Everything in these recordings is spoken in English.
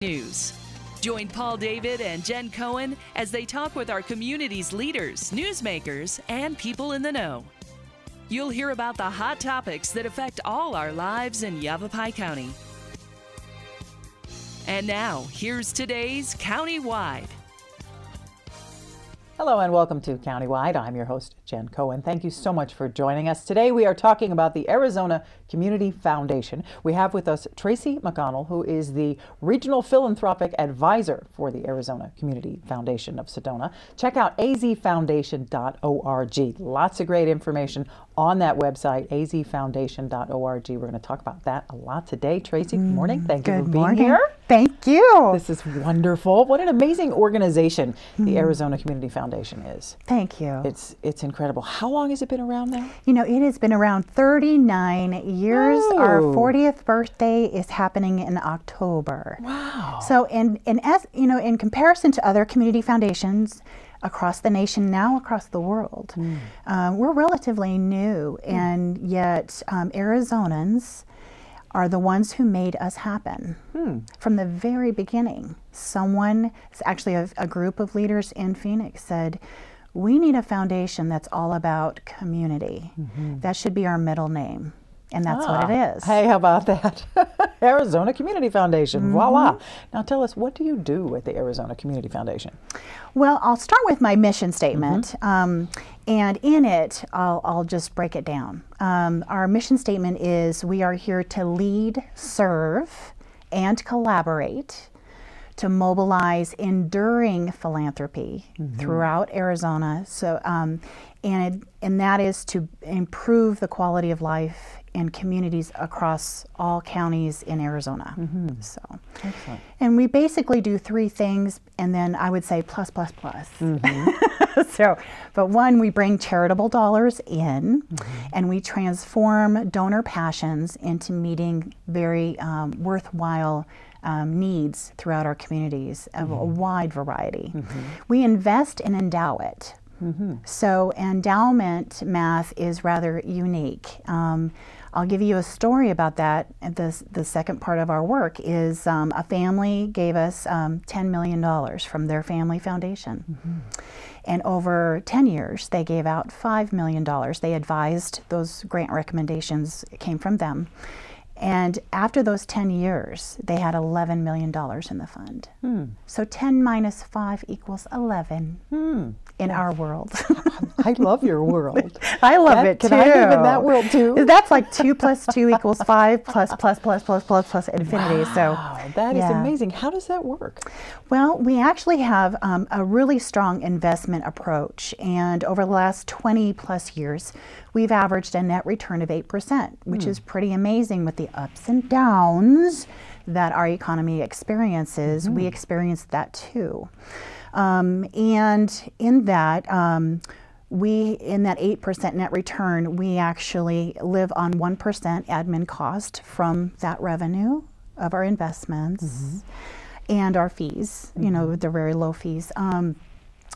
News. Join Paul David and Jen Cohen as they talk with our community's leaders, newsmakers, and people in the know. You'll hear about the hot topics that affect all our lives in Yavapai County. And now, here's today's Countywide. Hello and welcome to Countywide. I'm your host, Jen Cohen. Thank you so much for joining us. Today we are talking about the Arizona Community Foundation. We have with us Tracey McConnell, who is the Regional Philanthropic Advisor for the Arizona Community Foundation of Sedona. Check out azfoundation.org. Lots of great information on that website, azfoundation.org. We're going to talk about that a lot today. Tracey, good morning. Thank you for being here. Thank you. This is wonderful. What an amazing organization the Arizona Community Foundation is. Thank you. It's incredible. How long has it been around now? You know, it has been around 39 years. Oh. Our 40th birthday is happening in October. Wow. So, and as you know, in comparison to other community foundations across the nation, now across the world, we're relatively new, and yet Arizonans are the ones who made us happen. From the very beginning. Someone, it's actually a group of leaders in Phoenix, said, we need a foundation that's all about community. That should be our middle name. And that's what it is. Hey, how about that? Arizona Community Foundation, voila. Now tell us, what do you do at the Arizona Community Foundation? Well, I'll start with my mission statement. And in it, I'll just break it down. Our mission statement is, we are here to lead, serve, and collaborate to mobilize enduring philanthropy throughout Arizona. So, and that is to improve the quality of life in communities across all counties in Arizona. So, excellent. And we basically do three things, and then I would say plus, plus, plus. So, but one, we bring charitable dollars in, and we transform donor passions into meeting very worthwhile needs throughout our communities of a wide variety. We invest and endow it. So endowment math is rather unique. I'll give you a story about that. The second part of our work is a family gave us $10 million from their family foundation. And over 10 years, they gave out $5 million. They advised, those grant recommendations came from them. And after those 10 years, they had $11 million in the fund. So 10 minus 5 equals 11 in our world. I love your world. I love it too. Can I live in that world too? That's like 2 plus 2 equals 5 plus infinity. Wow, So that is amazing. How does that work? Well, we actually have a really strong investment approach, and over the last 20 plus years, we've averaged a net return of 8%, which is pretty amazing with the ups and downs that our economy experiences. We experienced that too. And in that, in that 8% net return, we actually live on 1% admin cost from that revenue of our investments and our fees, you know, the very low fees.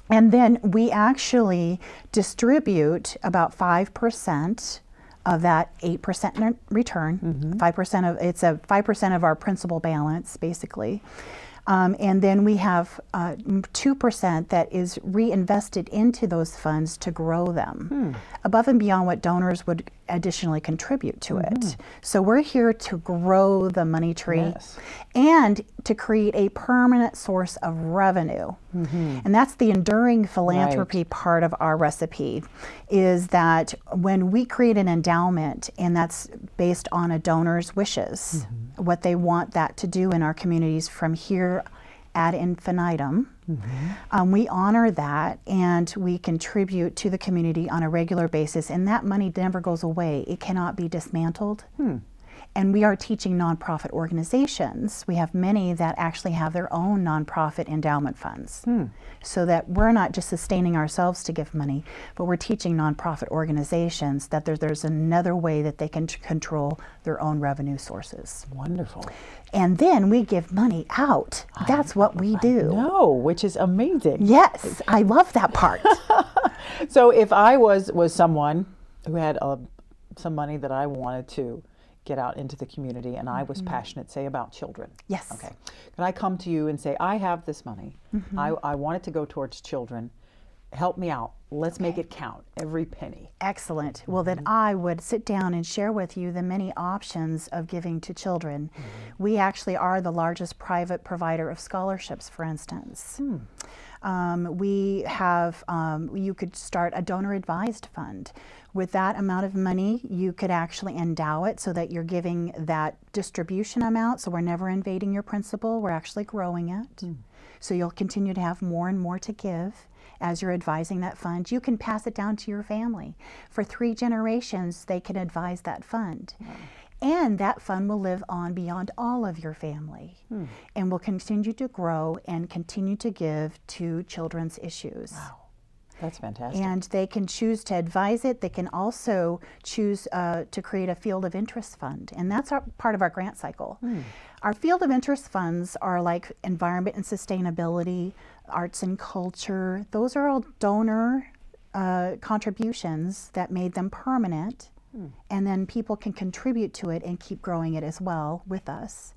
And then we actually distribute about 5% of that 8% return. 5% of it's a 5% of our principal balance, basically. And then we have 2% that is reinvested into those funds to grow them, above and beyond what donors would additionally contribute to it. So we're here to grow the money tree and to create a permanent source of revenue. And that's the enduring philanthropy part of our recipe, is that when we create an endowment, and that's based on a donor's wishes, what they want that to do in our communities from here ad infinitum, we honor that, and we contribute to the community on a regular basis, and that money never goes away. It cannot be dismantled. And we are teaching nonprofit organizations. We have many that actually have their own nonprofit endowment funds. So that we're not just sustaining ourselves to give money, but we're teaching nonprofit organizations that there's another way that they can control their own revenue sources. Wonderful. And then we give money out. That's what we do. No, which is amazing. Yes, I love that part. So if I was someone who had some money that I wanted to get out into the community and I was passionate, say, about children. Yes. Okay. Can I come to you and say, I have this money. I want it to go towards children. Help me out. Let's make it count, every penny. Excellent. Well, then I would sit down and share with you the many options of giving to children. We actually are the largest private provider of scholarships, for instance. We have, you could start a donor advised fund. With that amount of money, you could actually endow it so that you're giving that distribution amount, so we're never invading your principal, we're actually growing it. So you'll continue to have more and more to give as you're advising that fund. You can pass it down to your family. For 3 generations, they can advise that fund. And that fund will live on beyond all of your family and will continue to grow and continue to give to children's issues. Wow, that's fantastic. And they can choose to advise it. They can also choose to create a field of interest fund. And that's part of our grant cycle. Our field of interest funds are like environment and sustainability, arts and culture. Those are all donor contributions that made them permanent. And then people can contribute to it and keep growing it as well with us.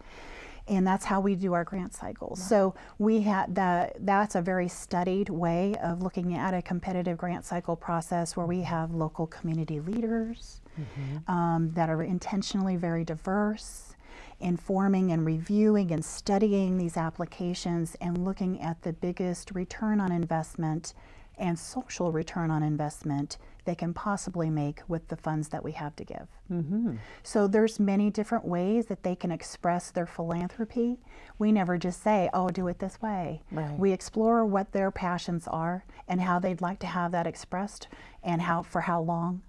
And that's how we do our grant cycles. So we had that's a very studied way of looking at a competitive grant cycle process where we have local community leaders that are intentionally very diverse, informing and reviewing and studying these applications and looking at the biggest return on investment and social return on investment they can possibly make with the funds that we have to give. So there's many different ways that they can express their philanthropy. We never just say, oh, do it this way. We explore what their passions are and how they'd like to have that expressed and for how long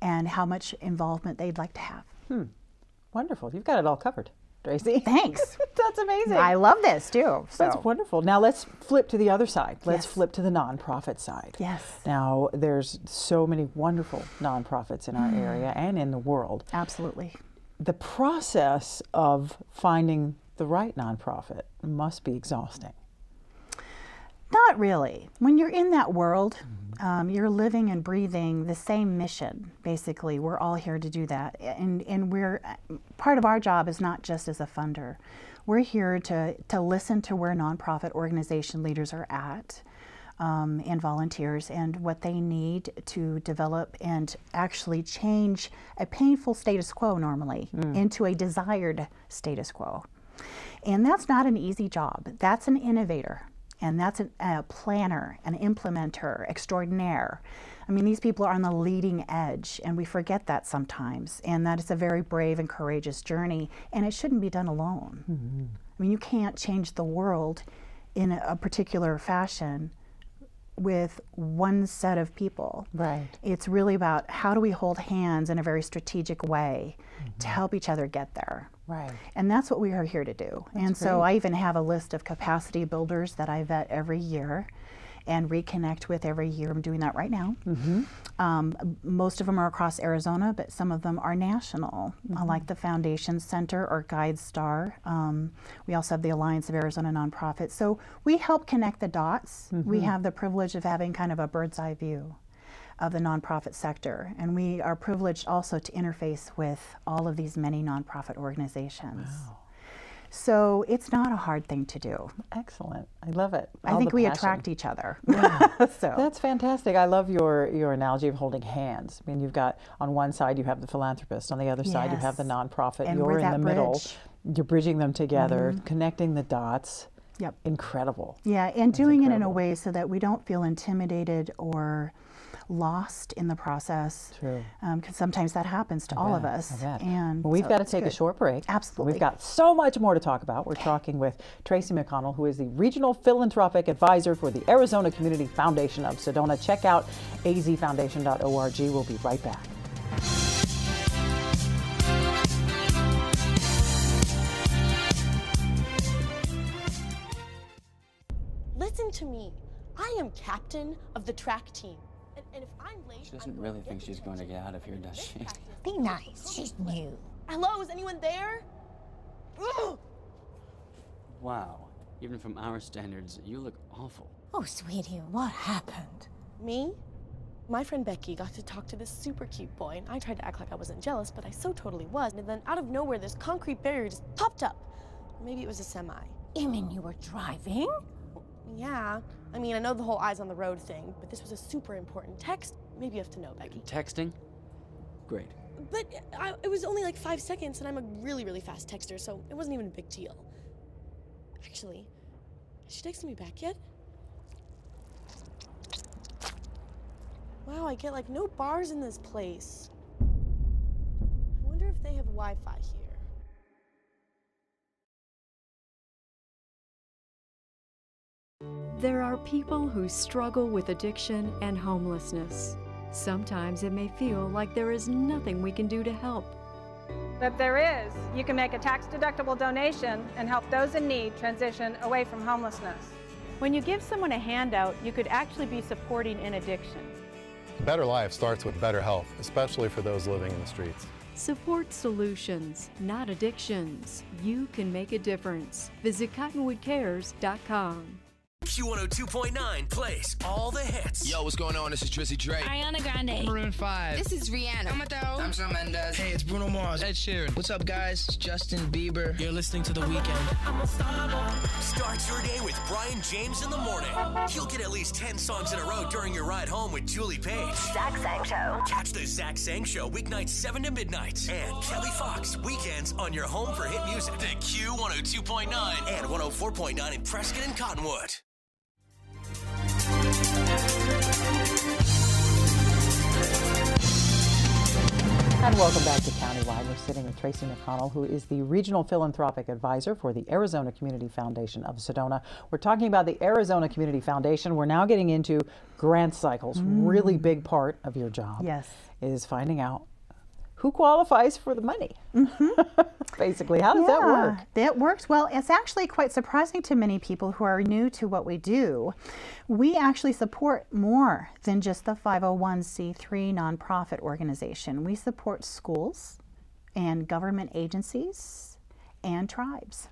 and how much involvement they'd like to have. Wonderful. You've got it all covered, Tracy. Thanks. That's amazing. I love this too. That's wonderful. Now let's flip to the other side. Let's flip to the nonprofit side. Yes. Now there's so many wonderful nonprofits in our area and in the world. Absolutely. The process of finding the right nonprofit must be exhausting. Not really. When you're in that world, you're living and breathing the same mission, basically. We're all here to do that. And part of our job is not just as a funder. We're here to listen to where nonprofit organization leaders are at and volunteers and what they need to develop and actually change a painful status quo normally into a desired status quo. And that's not an easy job. That's an innovator. And that's a planner, an implementer extraordinaire. I mean, these people are on the leading edge, and we forget that sometimes. And that is a very brave and courageous journey, and it shouldn't be done alone. I mean, you can't change the world in a particular fashion with one set of people. It's really about how do we hold hands in a very strategic way to help each other get there. And that's what we are here to do. So I even have a list of capacity builders that I vet every year and reconnect with every year. I'm doing that right now. Most of them are across Arizona, but some of them are national, like the Foundation Center or Guide Star. We also have the Alliance of Arizona Nonprofits. So we help connect the dots. We have the privilege of having kind of a bird's eye view of the nonprofit sector. And we are privileged also to interface with all of these many nonprofit organizations. So it's not a hard thing to do. Excellent. I love it. I think we attract each other. So that's fantastic. I love your analogy of holding hands. I mean, you've got on one side you have the philanthropist, on the other side you have the nonprofit. And you're in the middle. Bridge. You're bridging them together, connecting the dots. Incredible. Yeah, and doing it in a way so that we don't feel intimidated or lost in the process. Because sometimes that happens to all of us. And well, we've got to take a short break. Absolutely. We've got so much more to talk about. We're talking with Tracey McConnell, who is the Regional Philanthropic Advisor for the Arizona Community Foundation of Sedona. Check out azfoundation.org. We'll be right back. Listen to me. I am captain of the track team. And if I'm late, she doesn't really think she's going to get out of here, does she? Be nice. She's new. Hello, is anyone there? Ugh! Wow. Even from our standards, you look awful. Oh, sweetie, what happened? Me? My friend Becky got to talk to this super cute boy, and I tried to act like I wasn't jealous, but I so totally was. And then out of nowhere, this concrete barrier just popped up. Maybe it was a semi. You mean you were driving? Yeah. I mean, I know the whole eyes on the road thing, but this was a super important text. Maybe you have to know, Becky. Texting? Great. But it was only like 5 seconds, and I'm a really, really fast texter, so it wasn't even a big deal. Actually, has she texted me back yet? Wow, I get like no bars in this place. I wonder if they have Wi-Fi here. There are people who struggle with addiction and homelessness. Sometimes it may feel like there is nothing we can do to help. But there is. You can make a tax-deductible donation and help those in need transition away from homelessness. When you give someone a handout, you could actually be supporting an addiction. A better life starts with better health, especially for those living in the streets. Support solutions, not addictions. You can make a difference. Visit cottonwoodcares.com. Q102.9 plays all the hits. Yo, what's going on? This is Tracy Drake. Ariana Grande. Maroon 5. This is Rihanna. I'm Shawn Mendes. Hey, it's Bruno Mars. Ed Sheeran. What's up, guys? It's Justin Bieber. You're listening to The Weeknd. Start your day with Brian James in the morning. You'll get at least 10 songs in a row during your ride home with Julie Page. Zach Sang Show. Catch the Zach Sang Show weeknights 7 to midnight. And Kelly Fox weekends on your home for hit music. The Q102.9 and 104.9 in Prescott and Cottonwood. And welcome back to Countywide. We're sitting with Tracey McConnell, who is the Regional Philanthropic Advisor for the Arizona Community Foundation of Sedona. We're talking about the Arizona Community Foundation. We're now getting into grant cycles. Really big part of your job is finding out who qualifies for the money. Basically, how does that work? That works. Well, it's actually quite surprising to many people who are new to what we do. We actually support more than just the 501c3 nonprofit organization. We support schools and government agencies and tribes.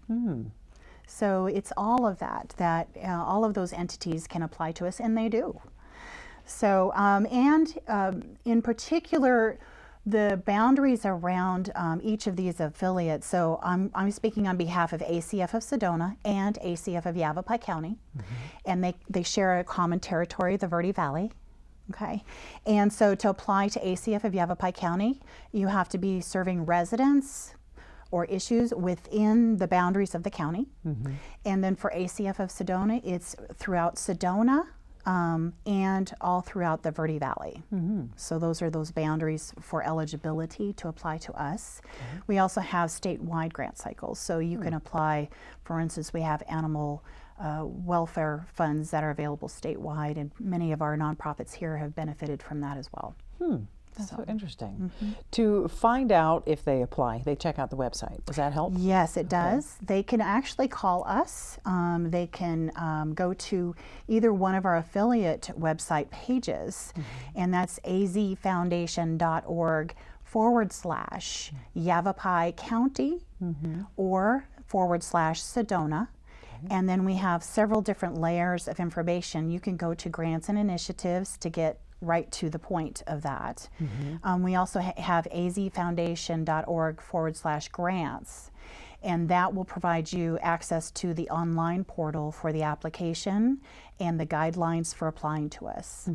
So it's all of that, all of those entities can apply to us, and they do. So, in particular, the boundaries around each of these affiliates. So I'm speaking on behalf of ACF of Sedona and ACF of Yavapai County, and they share a common territory, the Verde Valley. Okay, and so to apply to ACF of Yavapai County, you have to be serving residents or issues within the boundaries of the county. And then for ACF of Sedona, it's throughout Sedona, and all throughout the Verde Valley. So those are those boundaries for eligibility to apply to us. We also have statewide grant cycles. So you can apply, for instance, we have animal welfare funds that are available statewide, and many of our nonprofits here have benefited from that as well. That's so interesting. To find out if they apply, they check out the website. Does that help? Yes, it does. They can actually call us. They can go to either one of our affiliate website pages, and that's azfoundation.org/Yavapai County or /Sedona. And then we have several different layers of information. You can go to grants and initiatives to get right to the point of that. We also have azfoundation.org/grants, and that will provide you access to the online portal for the application and the guidelines for applying to us.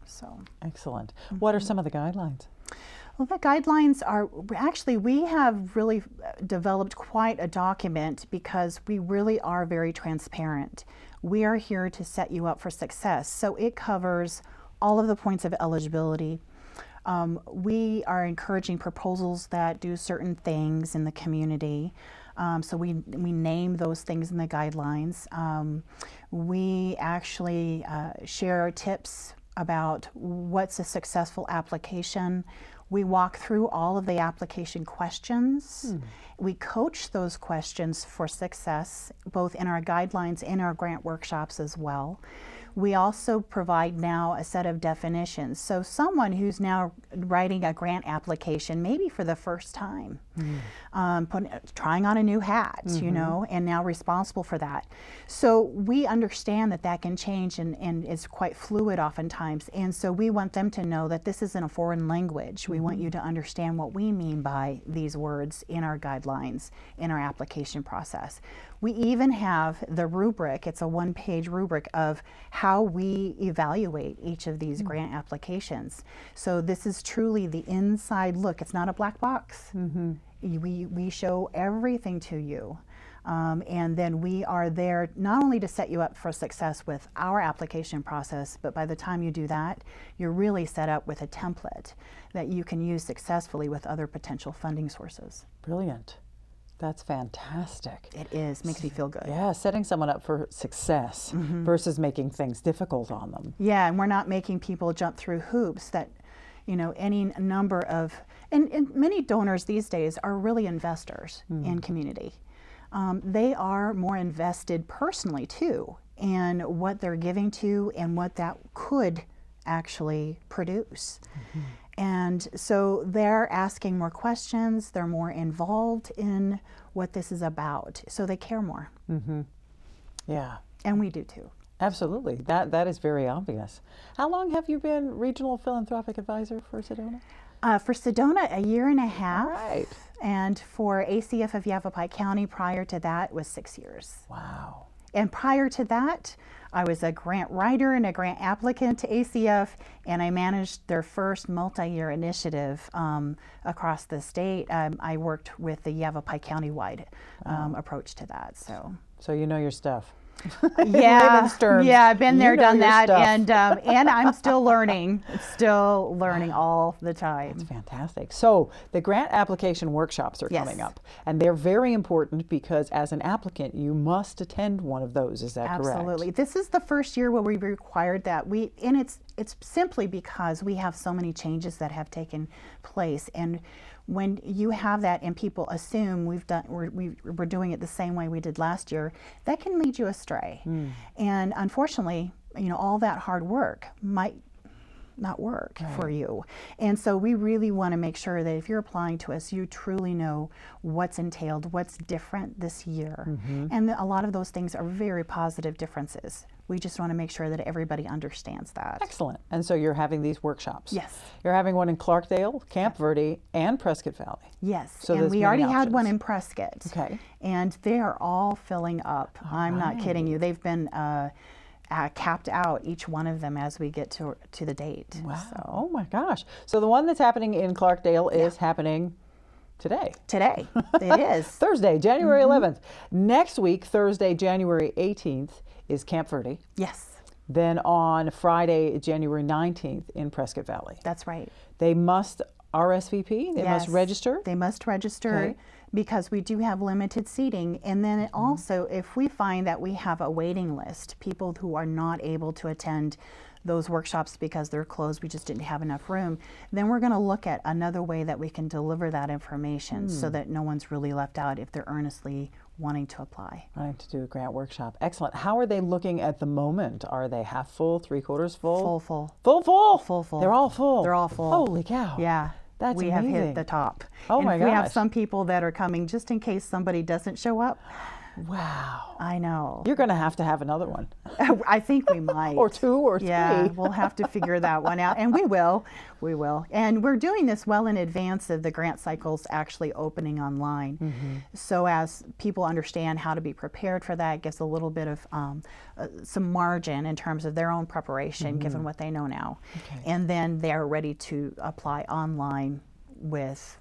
So excellent. What are some of the guidelines? Well, the guidelines are actually, we have really developed quite a document because we really are very transparent. We are here to set you up for success. So it covers all of the points of eligibility. We are encouraging proposals that do certain things in the community. So we name those things in the guidelines. We actually share tips about what's a successful application. We walk through all of the application questions. We coach those questions for success, both in our guidelines and our grant workshops as well. We also provide now a set of definitions. So someone who's now writing a grant application, maybe for the first time, trying on a new hat, you know, and now responsible for that. So we understand that that can change and is quite fluid oftentimes. And so we want them to know that this isn't a foreign language. We want you to understand what we mean by these words in our guidelines, in our application process. We even have the rubric, it's a one-page rubric of how we evaluate each of these grant applications. So this is truly the inside look. It's not a black box. We show everything to you. And then we are there not only to set you up for success with our application process, but by the time you do that, you're really set up with a template that you can use successfully with other potential funding sources. Brilliant. That's fantastic. It is. Makes me feel good. Yeah, setting someone up for success versus making things difficult on them. Yeah, and we're not making people jump through hoops that, you know, any number of, and many donors these days are really investors in community. They are more invested personally too in what they're giving to and what that could actually produce. And so they're asking more questions, they're more involved in what this is about, so they care more. Yeah. And we do too. Absolutely. That is very obvious. How long have you been Regional Philanthropic Advisor for Sedona? For Sedona, 1.5 years. All right. And for ACF of Yavapai County, prior to that, was 6 years. Wow. And prior to that, I was a grant writer and a grant applicant to ACF, and I managed their first multi-year initiative across the state. I worked with the Yavapai County-wide approach to that. So you know your stuff. Yeah, I've been there, done that, and I'm still learning. All the time. That's fantastic. So the grant application workshops are coming up, and they're very important because as an applicant, you must attend one of those. Is that correct? Absolutely. This is the first year where we required that. It's simply because we have so many changes that have taken place, and when you have that and people assume we're doing it the same way we did last year, that can lead you astray. And unfortunately, you know, all that hard work might not work for you. And so we really want to make sure that if you're applying to us, you truly know what's entailed, what's different this year. And a lot of those things are very positive differences. We just want to make sure that everybody understands that. Excellent. And so you're having these workshops. Yes. You're having one in Clarkdale, Camp Verde, and Prescott Valley. Yes. So and we already had one in Prescott. Okay. And they are all filling up. I'm not kidding you. They've been capped out, each one of them, as we get to the date. Wow. So. Oh my gosh. So the one that's happening in Clarkdale is happening today. Today. It is. Thursday, January 11th. Next week, Thursday, January 18th, is Camp Verde. Yes. Then on Friday, January 19th in Prescott Valley. That's right. They must RSVP? They must register? They must register because we do have limited seating. And then also, if we find that we have a waiting list, people who are not able to attend those workshops because they're closed, we just didn't have enough room, then we're going to look at another way that we can deliver that information so that no one's really left out if they're earnestly wanting to apply. Wanting to do a grant workshop. Excellent. How are they looking at the moment? Are they half full, 3/4 full? Full, full. Full, full? Full, full. They're all full? They're all full. Holy cow. Yeah. That's we amazing. have hit the top. Oh my gosh. We have some people that are coming just in case somebody doesn't show up. Wow. I know. You're going to have another one. I think we might. Or 2 or 3. Yeah, we'll have to figure that one out. And we will. We will. And we're doing this well in advance of the grant cycles actually opening online. So as people understand how to be prepared for that, it gives a little bit of some margin in terms of their own preparation, given what they know now. And then they're ready to apply online with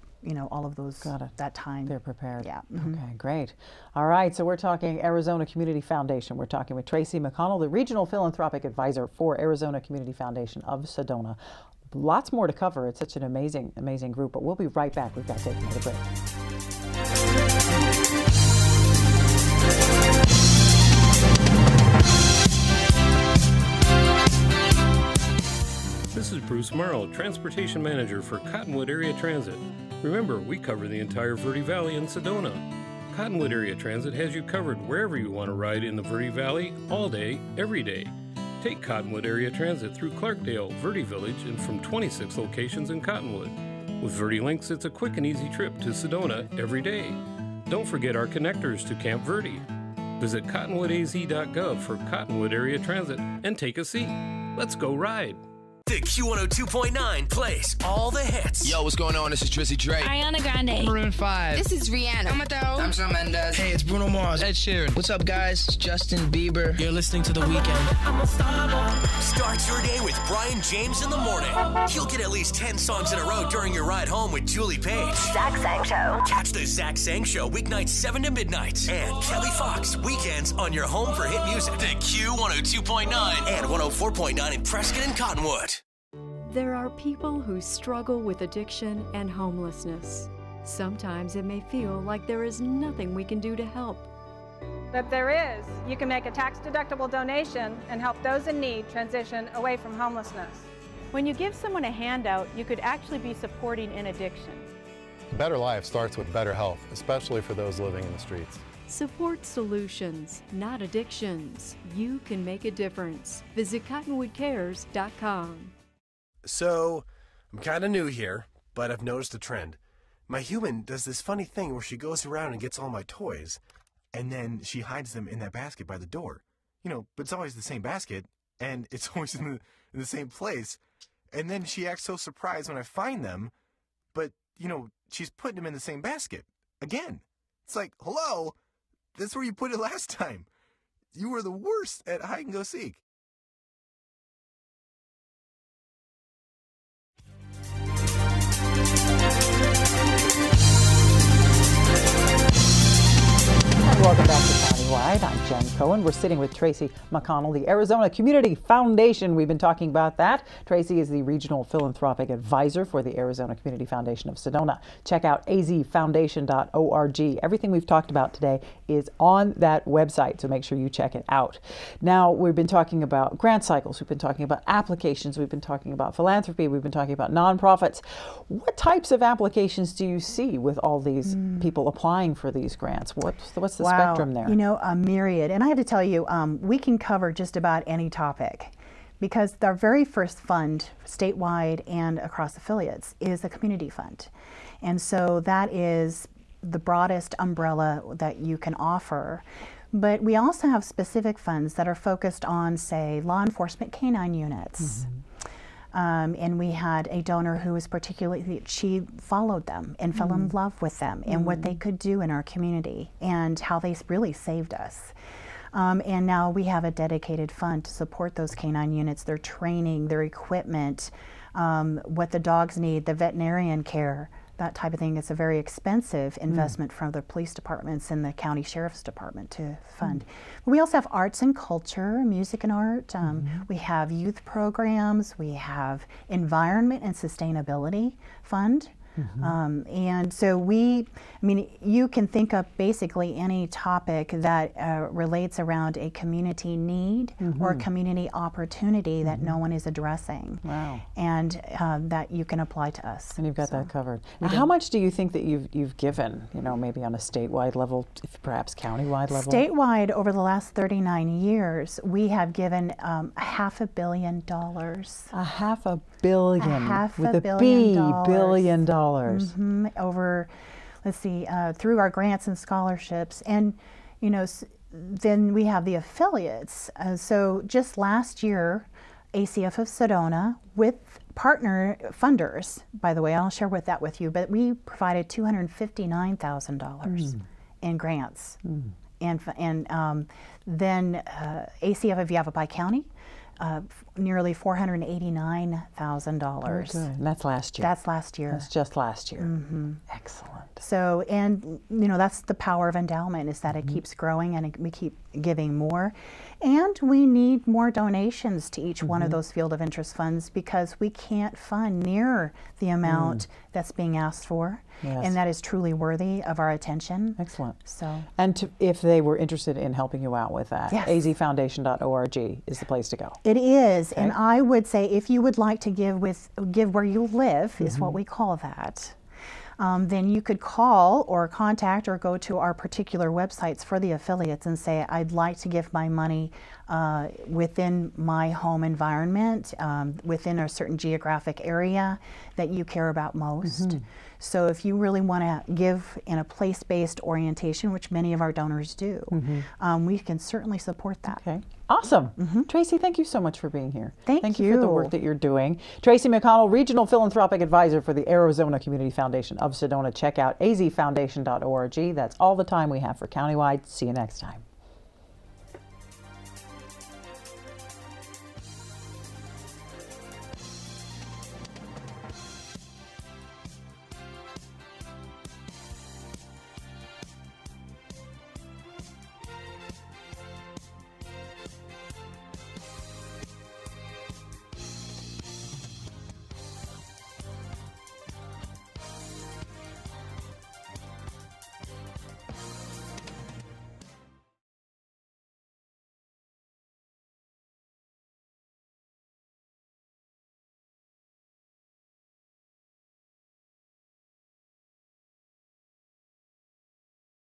all of those, that time. They're prepared. Yeah. Okay, great. All right, so we're talking Arizona Community Foundation. We're talking with Tracey McConnell, the Regional Philanthropic Advisor for Arizona Community Foundation of Sedona. Lots more to cover. It's such an amazing, amazing group, but we'll be right back. We've got to take another break. This is Bruce Morrow, Transportation Manager for Cottonwood Area Transit. Remember, we cover the entire Verde Valley in Sedona. Cottonwood Area Transit has you covered wherever you want to ride in the Verde Valley, all day, every day. Take Cottonwood Area Transit through Clarkdale, Verde Village, and from 26 locations in Cottonwood. With Verde Links, it's a quick and easy trip to Sedona every day. Don't forget our connectors to Camp Verde. Visit cottonwoodaz.gov for Cottonwood Area Transit and take a seat. Let's go ride. The Q102.9 plays all the hits. Yo, what's going on? This is Tracy Drake. Ariana Grande. Maroon 5. This is Rihanna. I'm Shawn Mendes. Hey, it's Bruno Mars. Ed Sheeran. What's up, guys? It's Justin Bieber. You're listening to The Weeknd. Start your day with Brian James in the morning. He'll get at least 10 songs in a row during your ride home with Julie Page. Zach Sang Show. Catch the Zach Sang Show weeknights 7 to midnight. And Kelly Fox weekends on your home for hit music. The Q102.9 and 104.9 in Prescott and Cottonwood. There are people who struggle with addiction and homelessness. Sometimes it may feel like there is nothing we can do to help. But there is. You can make a tax-deductible donation and help those in need transition away from homelessness. When you give someone a handout, you could actually be supporting an addiction. A better life starts with better health, especially for those living in the streets. Support solutions, not addictions. You can make a difference. Visit cottonwoodcares.com. So, I'm kind of new here, but I've noticed a trend. My human does this funny thing where she goes around and gets all my toys, and then she hides them in that basket by the door. You know, but it's always the same basket, and it's always in the same place. And then she acts so surprised when I find them, but, you know, she's putting them in the same basket. Again. It's like, hello, that's where you put it last time. You were the worst at hide and go seek. Welcome back to Countywide. I'm Jen Cohen. We're sitting with Tracey McConnell, the Arizona Community Foundation. We've been talking about that. Tracy is the Regional Philanthropic Advisor for the Arizona Community Foundation of Sedona. Check out azfoundation.org. Everything we've talked about today is on that website, so make sure you check it out. Now, we've been talking about grant cycles. We've been talking about applications. We've been talking about philanthropy. We've been talking about nonprofits. What types of applications do you see with all these people applying for these grants? What's the spectrum there? You know, a myriad. And I have to tell you, we can cover just about any topic because our very first fund, statewide and across affiliates, is a community fund. And so that is the broadest umbrella that you can offer. But we also have specific funds that are focused on, say, law enforcement canine units. And we had a donor who was particularly, she followed them and fell in love with them and what they could do in our community and how they really saved us. And now we have a dedicated fund to support those canine units, their training, their equipment, what the dogs need, the veterinarian care, that type of thing. It's a very expensive investment from the police departments and the county sheriff's department to fund. But we also have arts and culture, music and art. We have youth programs. We have environment and sustainability fund. And so you can think of basically any topic that relates around a community need or a community opportunity that no one is addressing. Wow. And that you can apply to us. And you've got that covered. Now, how much do you think that you've given, you know, maybe on a statewide level, perhaps countywide level? Statewide, over the last 39 years, we have given $500 million. $500 million. With a B, billion dollars. Over, let's see, through our grants and scholarships. And, you know, then we have the affiliates. So just last year, ACF of Sedona, with partner funders, by the way, I'll share that with you, but we provided $259,000 in grants. And then ACF of Yavapai County, nearly $489,000. And that's last year. That's last year. That's just last year. Excellent. So, and you know, that's the power of endowment, is that it keeps growing and we keep giving more. And we need more donations to each one of those field of interest funds because we can't fund near the amount that's being asked for. Yes. And that is truly worthy of our attention. Excellent. So, and if they were interested in helping you out with that, azfoundation.org is the place to go. It is, and I would say if you would like to give where you live, is what we call that. then you could call or contact or go to our particular websites for the affiliates and say, I'd like to give my money within my home environment, within a certain geographic area that you care about most. So if you really want to give in a place-based orientation, which many of our donors do, we can certainly support that. Okay. Awesome. Tracy, thank you so much for being here. Thank you for the work that you're doing. Tracy McConnell, Regional Philanthropic Advisor for the Arizona Community Foundation of Sedona. Check out azfoundation.org. That's all the time we have for Countywide. See you next time.